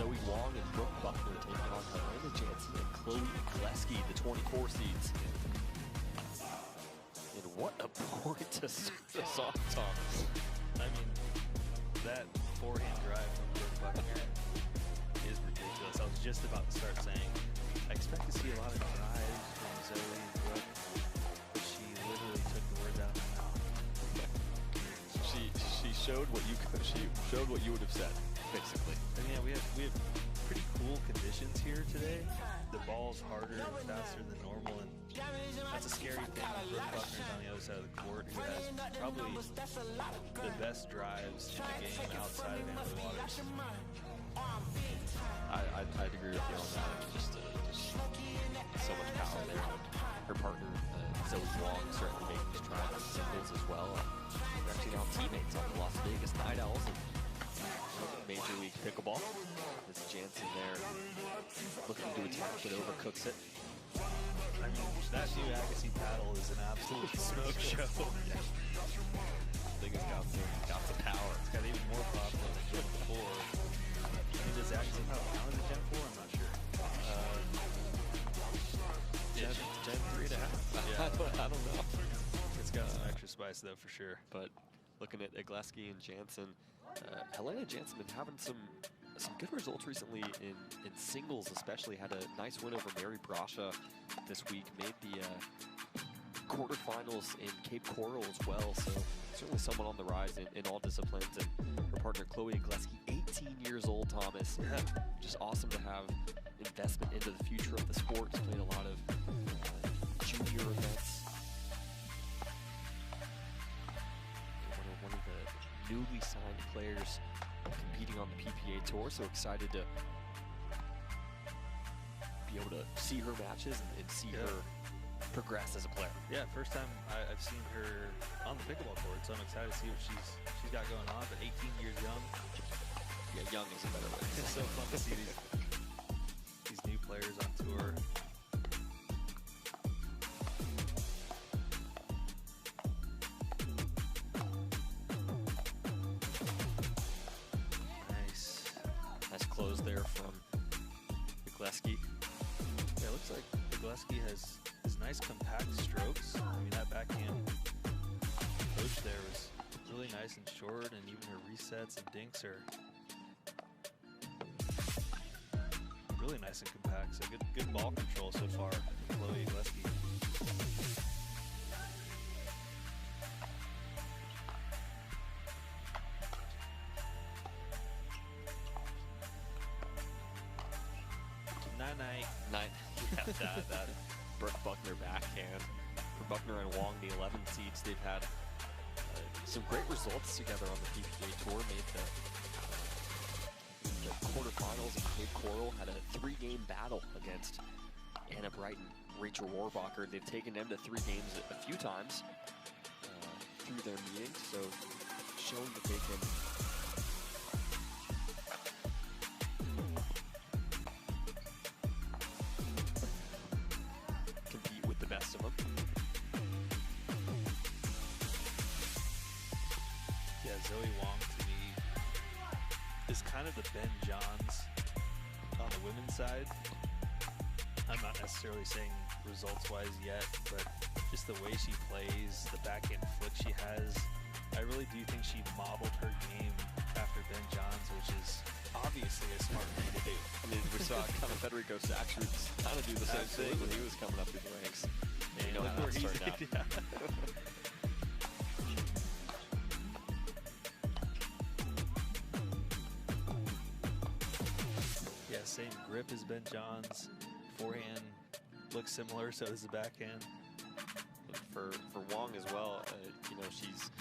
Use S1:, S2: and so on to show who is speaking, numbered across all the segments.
S1: Zoe Wang and Buckner taking on Jansen and Igleski, the 24 seeds. And what a point to start this off, Thomas.
S2: I mean, that forehand drive from Buckner is ridiculous. I was just about to start saying, I expect to see a lot of drives from Zoe and Brooke, but she literally took the words out of my mouth.
S1: She showed what you would have said, basically.
S2: And yeah, we have pretty cool conditions here today. The ball's harder and faster than normal, and that's a scary thing. Brooke Buckner's on the other side of the court, who has probably the best drives in the game outside of Anthony Waters.
S1: I'd agree with you on that. Just so much power there. Her partner, Zoe Wang, certainly making these drives on singles as well. They're actually now teammates on the Las Vegas Night Owls and Major League Pickleball. This Jansen there looking to attack it, overcooks it.
S2: I mean, that new Igleski paddle is an absolute smoke show.
S1: I think it's got the power.
S2: It's got even more pop than the Gen 4. I mean, does Igleski paddle count as a Gen 4? I'm not sure.
S1: Gen 3.5.
S2: Yeah.
S1: I don't know.
S2: It's got some extra spice though, for sure.
S1: But looking at Igleski and Jansen, Jansen been having some good results recently in singles, especially. Had a nice win over Mary Brasha this week. Made the quarterfinals in Cape Coral as well. So certainly someone on the rise in all disciplines. And her partner Chloe Igleski, 18 years old, Thomas.
S2: Yeah.
S1: Just awesome to have investment into the future of the sport. She's played a lot of junior events. One of the newly signed players competing on the PPA Tour, so excited to be able to see her matches and see her progress as a player.
S2: Yeah, first time I've seen her on the pickleball court, so I'm excited to see what she's got going on. But 18 years young.
S1: Yeah, young is a better way.
S2: It's so fun to see these new players on tour.
S1: Nice close there from Igleski.
S2: Yeah, it looks like Igleski has nice compact strokes. I mean, that backhand approach there was really nice and short, and even her resets and dinks are really nice and compact. So good ball control so far from Chloe Igleski.
S1: Night. Yeah, that Brooke Buckner backhand. For Buckner and Wang, the 11 seeds, they've had some great results together on the PPA Tour. Made the quarterfinals in Cape Coral. Had a 3-game battle against Anna Bright and Rachel Rohrbacher. They've taken them to 3 games a few times through their meetings, so showing that they can compete with the best of them.
S2: Yeah, Zoe Wang to me is kind of the Ben Johns on the women's side. I'm not necessarily saying results-wise yet, but just the way she plays, the backhand flick she has, I really do think she modeled her game after Ben Johns, which is obviously a smart thing to do.
S1: I mean, we saw kind of Federico Sachs kind of do the same thing when he was coming up through the ranks.
S2: And
S1: you know how that started out.
S2: Yeah, same grip as Ben Johns. Forehand looks similar, so does the backhand.
S1: And for Wang as well, you know, she's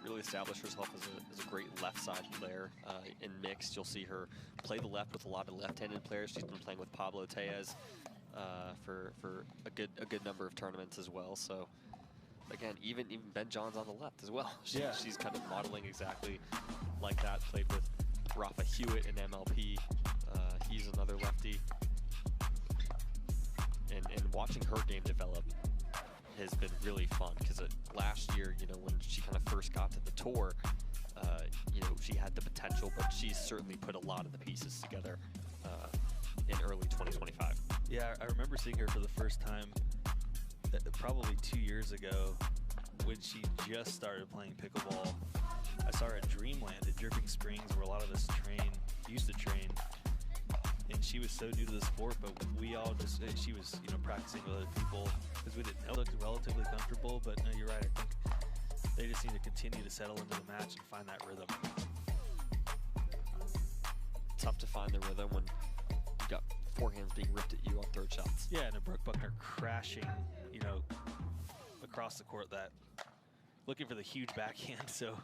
S1: really established herself as a great left side player. In mixed, you'll see her play the left with a lot of left-handed players. She's been playing with Pablo Tellez for a good number of tournaments as well. So again, even Ben Johns on the left as well. She's kind of modeling exactly like that. Played with Rafa Hewitt in MLP. He's another lefty. And watching her game develop has been really fun, because last year, you know, when she kind of first got to the tour, you know, she had the potential, but she's certainly put a lot of the pieces together
S2: Yeah, I remember seeing her for the first time probably 2 years ago when she just started playing pickleball. I saw her at Dreamland at Dripping Springs, where a lot of us used to train. And she was so new to the sport, but we all just, she was, you know, practicing with other people because we didn't know. It looked relatively comfortable, but no, you're right. I think they just need to continue to settle into the match and find that rhythm.
S1: Tough to find the rhythm when you got forehands being ripped at you on third shots.
S2: Yeah, and a Brooke Buckner crashing, you know, across the court, that looking for the huge backhand. So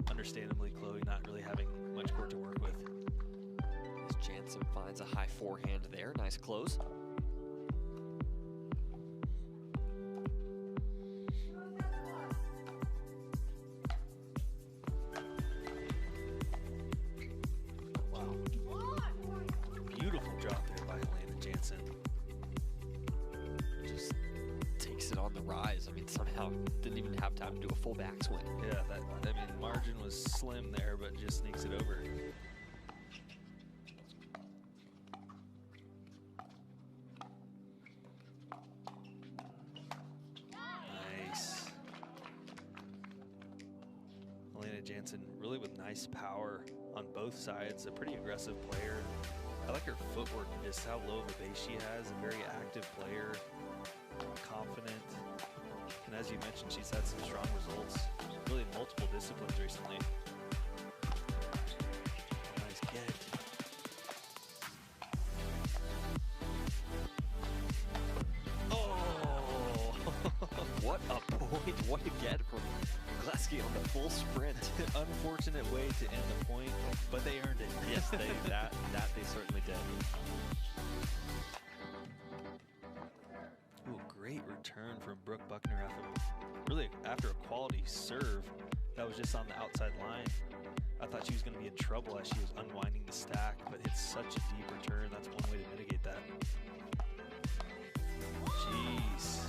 S2: understandably, Chloe not really having much court to work with.
S1: As Jansen finds a high forehand there. Nice close.
S2: Wow. Beautiful drop there by Elena Jansen.
S1: Just takes it on the rise. I mean, somehow didn't even have time to do a full backswing.
S2: Yeah, I mean, margin was slim there, but just sneaks it over. Nice. Elena Jansen really with nice power on both sides, a pretty aggressive player. I like her footwork, just how low of a base she has, a very active player, confident. And as you mentioned, she's had some strong results, really in multiple disciplines recently. Nice get.
S1: Oh! What a point. What a get from Igleski on the full sprint.
S2: Unfortunate way to end the point, but they earned it.
S1: Yes, that they certainly did.
S2: Ooh, great return from Brooke Buckner after a quality serve that was just on the outside line. I thought she was going to be in trouble as she was unwinding the stack, but it's such a deep return. That's one way to mitigate that. Jeez.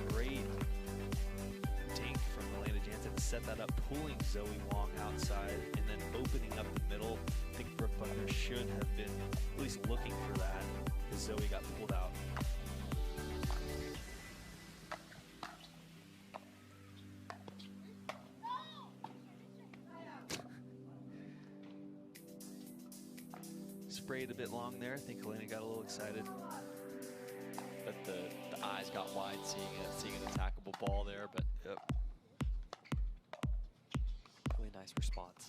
S2: Great dink from Elena Jansen. Set that up, pulling Zoe Wang outside and then opening up the middle. I think Brooke Buckner should have been at least looking for that because Zoe got pulled out. Sprayed a bit long there. I think Helena got a little excited.
S1: But the eyes got wide seeing an attackable ball there, but
S2: yep.
S1: Really nice response.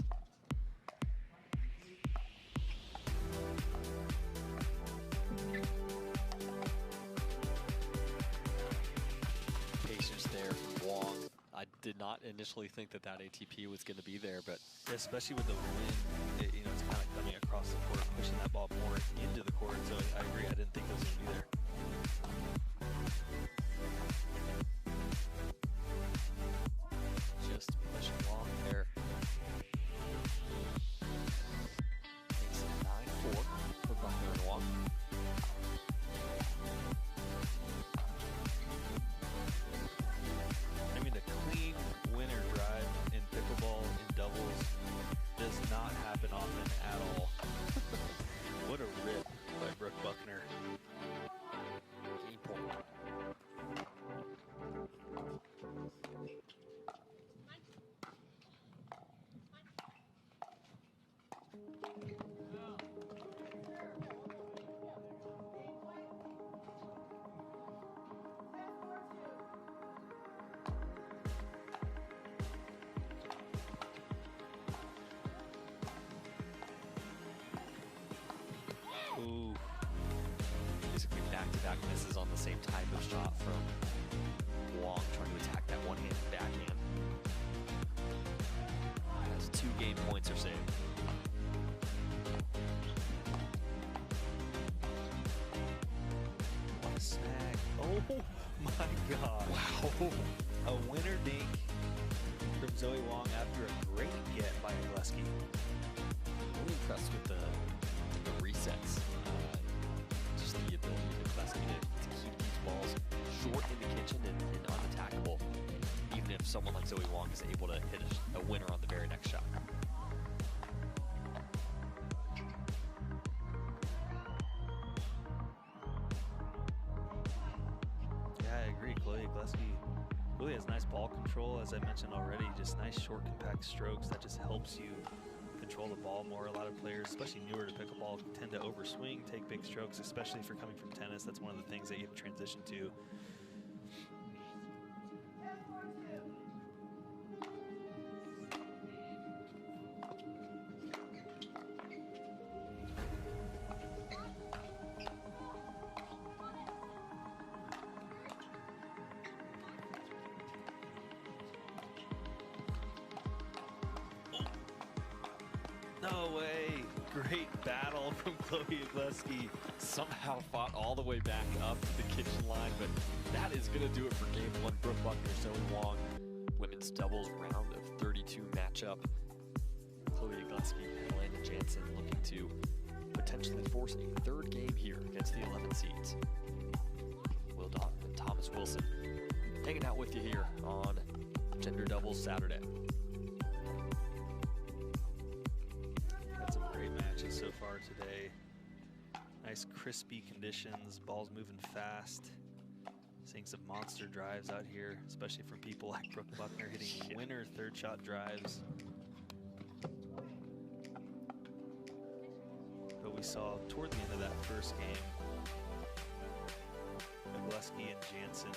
S1: Patience there from Wang. I did not initially think that ATP was going to be there, but
S2: yeah, especially with the wind, you know, it's kind of coming across the court, pushing that ball more into the court. So I agree. I didn't think it was going to be there.
S1: Just pushing along there. Makes it 9-4 for Buckner and Wang.
S2: I mean, a clean winner drive in pickleball in doubles does not happen often at all. What a rip by Brooke Buckner.
S1: Game point.
S2: Ooh.
S1: Basically back-to-back misses on the same type of shot from Wang, trying to attack that one-handed backhand. Has 2 game points are saved.
S2: What a snag. Oh my God.
S1: Wow.
S2: A winner dink from Zoe Wang after a great get by Igleski.
S1: Really impressed with the resets. Just the ability of Igleski to keep these balls short in the kitchen and unattackable, even if someone like Zoe Wang is able to hit a winner on the very next shot.
S2: Really has nice ball control, as I mentioned already. Just nice short, compact strokes that just helps you control the ball more. A lot of players, especially newer to pickleball, tend to overswing, take big strokes, especially if you're coming from tennis. That's one of the things that you have to transition to. No way. Great battle from Chloe Igleski.
S1: Somehow fought all the way back up to the kitchen line, but that is going to do it for game one. Brooke Buckner, Zoe Wang, women's doubles round of 32 matchup. Chloe Igleski and Elena Jansen looking to potentially force a third game here against the 11 seeds. Will Dot and Thomas Wilson hanging out with you here on Gender Doubles Saturday.
S2: So far today. Nice crispy conditions, balls moving fast. Seeing some monster drives out here, especially from people like Brooke Buckner hitting winner third shot drives. But we saw toward the end of that first game, Igleski and Jansen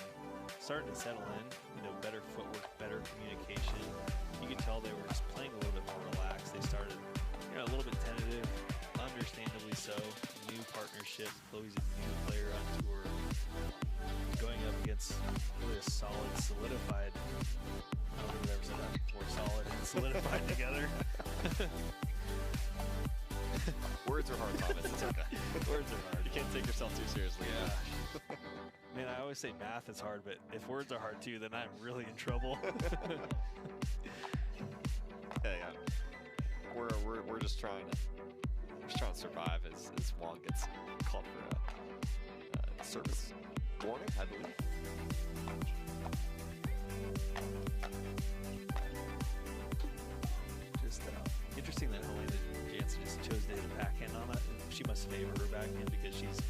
S2: starting to settle in, better footwork, better communication. You could tell they were just playing a little bit more relaxed. They started a little bit tentative, understandably so. New partnership. Chloe's a new player on tour, going up against really a solid, solidified. I don't think I've ever said that before. Solid and solidified together.
S1: Words are hard, Thomas. It's okay. Words are hard. You can't take yourself too seriously.
S2: Yeah. Man, I always say math is hard, but if words are hard too, then I'm really in trouble.
S1: Hey, we're just trying to survive as Wang gets called for a service warning, I believe.
S2: Just interesting that Elena Jansen just chose to hit a backhand on that. She must favor her backhand because she's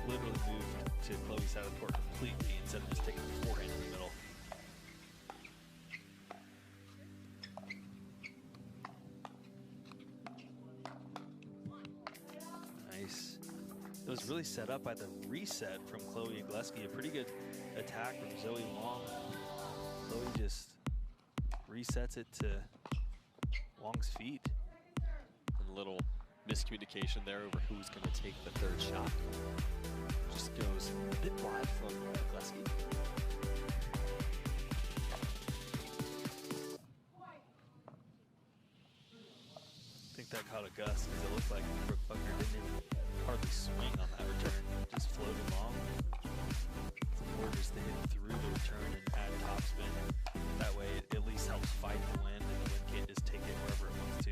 S2: literally moved to Chloe's side of the court completely instead of just taking the forehand in the middle. It was really set up by the reset from Chloe Igleski. A pretty good attack from Zoe Wang. Chloe just resets it to Wang's feet.
S1: And a little miscommunication there over who's going to take the third shot. Just goes a bit wide from Igleski.
S2: I think that caught a gust because it looked like Brooke Buckner didn't even hardly swing on that return, just floated long. It's important just to hit through the return and add topspin. That way it at least helps fight the wind, and the wind can't just take it wherever it wants to.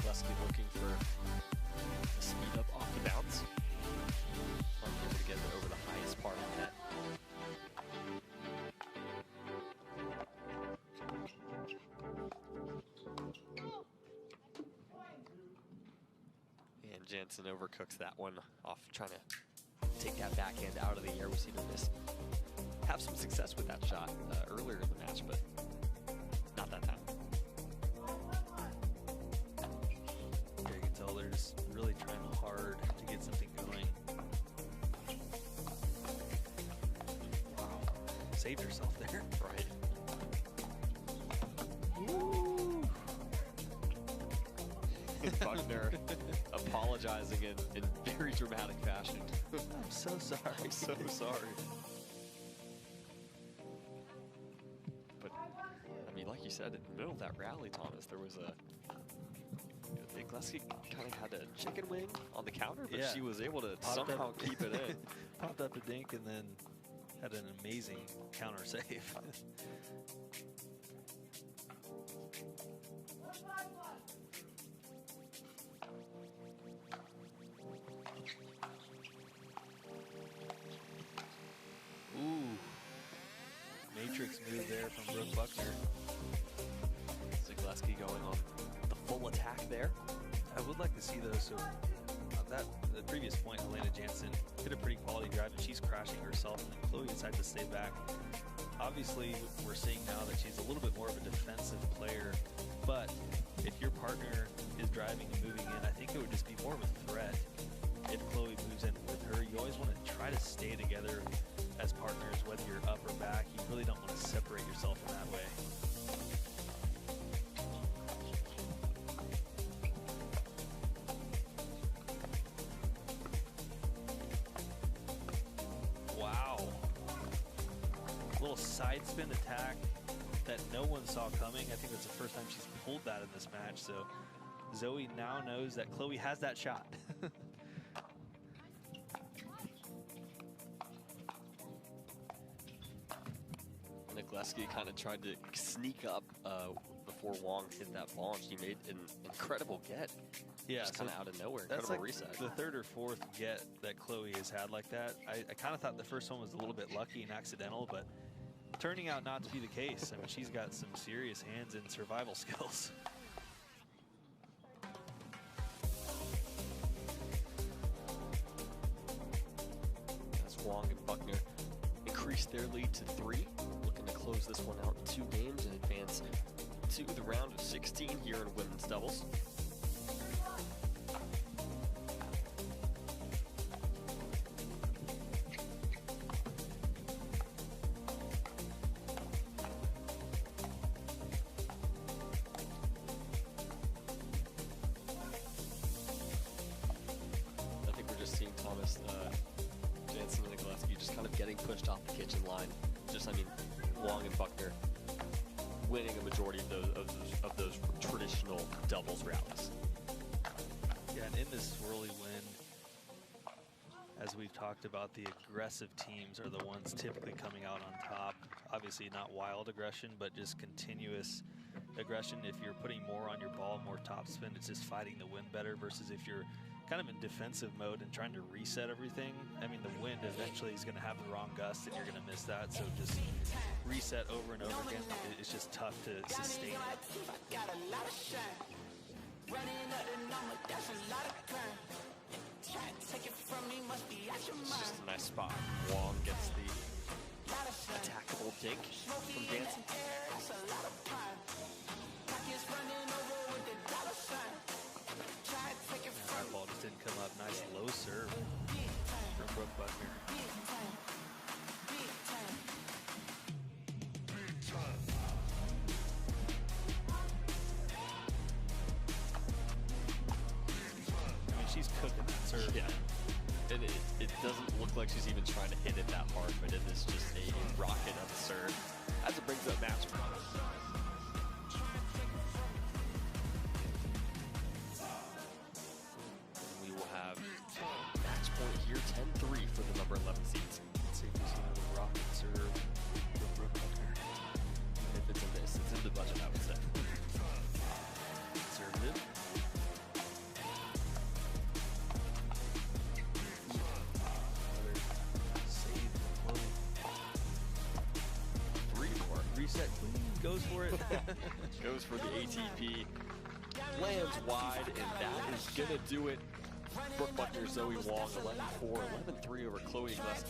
S1: Igleski looking for a speed up off the bounce. Able to get it over the highest part of the net. And Jansen overcooks that one off, trying to take that backhand out of the air. We've seen her have some success with that shot earlier in the match, but not that time.
S2: Yeah, you can tell they're just really trying hard to get something going. Saved herself there.
S1: Right. Buckner apologizing in very dramatic fashion.
S2: I'm so sorry.
S1: I'm so sorry. But, I mean, like you said, in the middle of that rally, Thomas, there was Igleski kind of had a chicken wing on the counter, but she was able to somehow keep it in.
S2: Popped up a dink and then had an amazing counter save. Ooh. Matrix move there from Brooke Buckner.
S1: there.
S2: I would like to see those. So the previous point, Elena Jansen hit a pretty quality drive, and she's crashing herself, and then Chloe decided to stay back. Obviously, we're seeing now that she's a little bit more of a defensive player, but if your partner is driving and moving in, I think it would just be more of a threat if Chloe moves in with her. You always want to try to stay together as partners, whether you're up or back. You really don't want to separate yourself in that way. Side spin attack that no one saw coming. I think that's the first time she's pulled that in this match. So Zoe now knows that Chloe has that shot.
S1: Igleski kind of tried to sneak up before Wang hit that ball, and she made an incredible get.
S2: Yeah,
S1: just kind of out of nowhere.
S2: That's
S1: incredible
S2: like
S1: reset.
S2: The third or fourth get that Chloe has had like that. I kind of thought the first one was a little bit lucky and accidental, but turning out not to be the case. I mean, she's got some serious hands and survival skills.
S1: As Wang and Buckner increase their lead to 3, looking to close this one out in 2 games and advance to the round of 16 here in women's doubles. Jansen and Igleski just kind of getting pushed off the kitchen line. Just, I mean, Wang and Buckner winning a majority of those traditional doubles rallies.
S2: Yeah, and in this swirly wind, as we've talked about, the aggressive teams are the ones typically coming out on top. Obviously not wild aggression, but just continuous aggression. If you're putting more on your ball, more topspin, it's just fighting the wind better, versus if you're kind of in defensive mode and trying to reset everything. I mean, the wind eventually is going to have the wrong gust and you're going to miss that. So just reset over and over again. It's just tough to sustain it.
S1: It's just a nice spot. Wang gets the attackable dink from Jansen.
S2: That ball just didn't come up. Nice low serve from Buckner. I mean, she's cooking that serve.
S1: Yeah. And it doesn't look like she's even trying to hit it that hard, but it is just a rocket of a serve as it brings up match point. We will have match point here, 10-3 for the number 11 seeds.
S2: Let's see if we see another rocket serve from Buckner.
S1: If it's in this, it's in the budget, I would say.
S2: Conservative. Reset clean, goes for it.
S1: Goes for the ATP, lands wide, and that is gonna do it. Brooke Buckner, Zoe Wang, 11-4, 11-3 over Chloe Igleski.